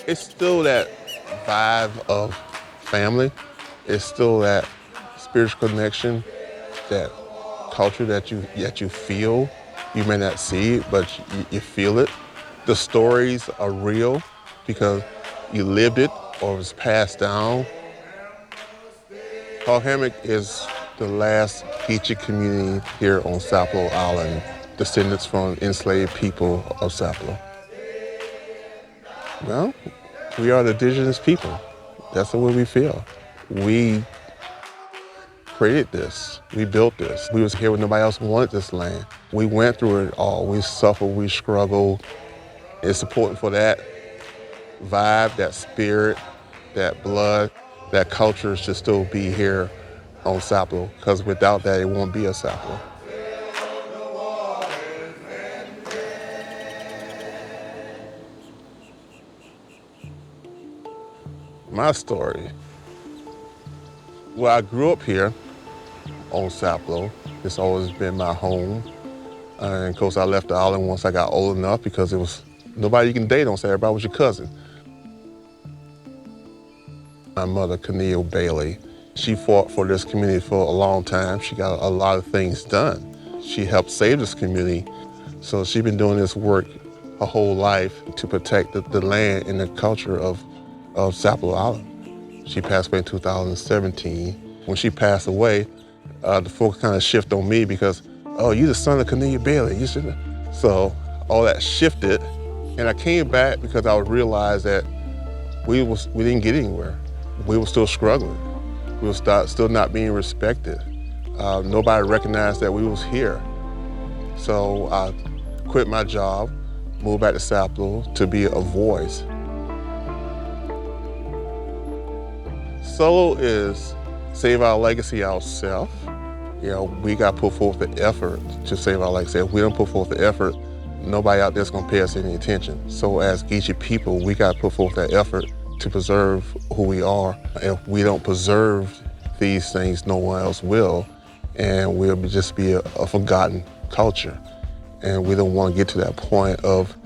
It's still that vibe of family. It's still that spiritual connection, that culture that you feel. You may not see it, but you feel it. The stories are real because you lived it or it was passed down. Hog Hammock is the last Geechee community here on Sapelo Island, descendants from enslaved people of Sapelo. Well, we are the indigenous people. That's the way we feel. We created this. We built this. We was here when nobody else wanted this land. We went through it all. We suffered, we struggled. It's important for that vibe, that spirit, that blood, that culture should still be here on Sapelo, because without that, it won't be a Sapelo. My story. Well, I grew up here on Sapelo. It's always been my home. And of course, I left the island once I got old enough because it was nobody you can date on Sapelo. Everybody was your cousin. My mother, Cornelia Bailey, she fought for this community for a long time. She got a lot of things done. She helped save this community. So she's been doing this work her whole life to protect the land and the culture of Sapelo Island. She passed away in 2017. When she passed away, the focus kind of shifted on me because, oh, you're the son of Cornelia Bailey. You should. So all that shifted, and I came back because I realized that we didn't get anywhere. We were still struggling. We were still not being respected. Nobody recognized that we was here. So I quit my job, moved back to Sapelo to be a voice. Solo is save our legacy ourself. You know, we got to put forth the effort to save our legacy. If we don't put forth the effort, nobody out there's going to pay us any attention. So as Geechee people, we got to put forth that effort to preserve who we are. If we don't preserve these things, no one else will, and we'll just be a forgotten culture. And we don't want to get to that point of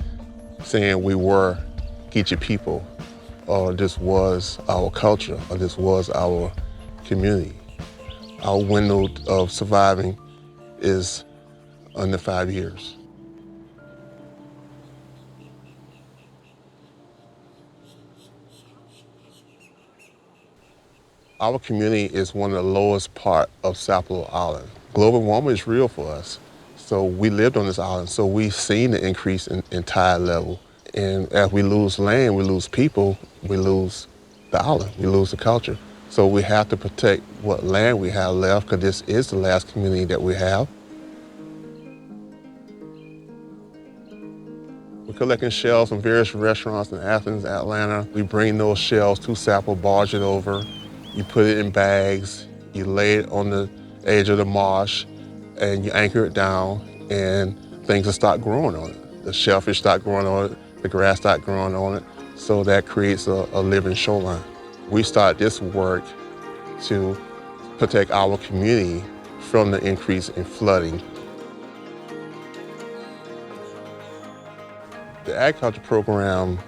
saying we were Geechee people, or this was our culture, or this was our community. Our window of surviving is under 5 years. Our community is one of the lowest part of Sapelo Island. Global warming is real for us. So we lived on this island, so we've seen the increase in tide level. And as we lose land, we lose people, we lose the island, we lose the culture. So we have to protect what land we have left, because this is the last community that we have. We're collecting shells from various restaurants in Athens, Atlanta. We bring those shells to Sapelo, barge it over. You put it in bags, you lay it on the edge of the marsh, and you anchor it down, and things will start growing on it. The shellfish start growing on it, the grass start growing on it, so that creates a living shoreline. We started this work to protect our community from the increase in flooding. The agriculture program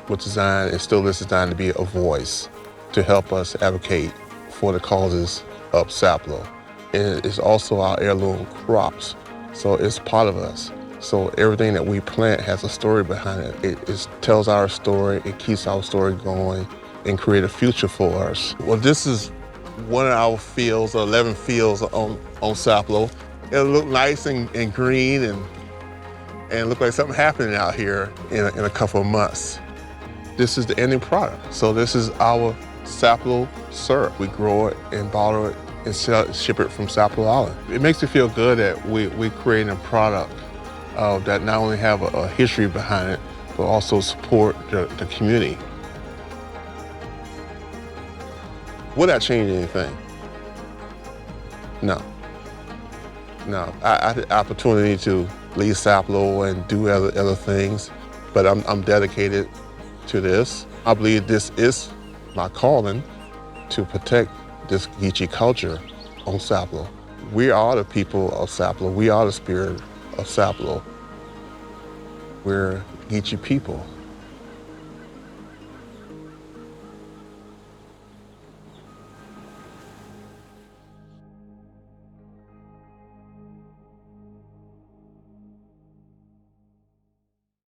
was designed and still is designed to be a voice to help us advocate for the causes of Sapelo. And it's also our heirloom crops, so it's part of us. So everything that we plant has a story behind it. It tells our story, it keeps our story going, and create a future for us. Well, this is one of our fields, 11 fields on Sapelo. It'll look nice and green and look like something happening out here in a couple of months. This is the ending product. So this is our Sapelo syrup. We grow it and bottle it and ship it from Sapelo Island. It makes me feel good that we're creating a product that not only have a history behind it, but also support the community. Would I change anything? No. No, I had the opportunity to leave Sapelo and do other things, but I'm dedicated to this. I believe this is my calling to protect this Geechee culture on Sapelo. We are the people of Sapelo. We are the spirit of Sapelo. We're Geechee people.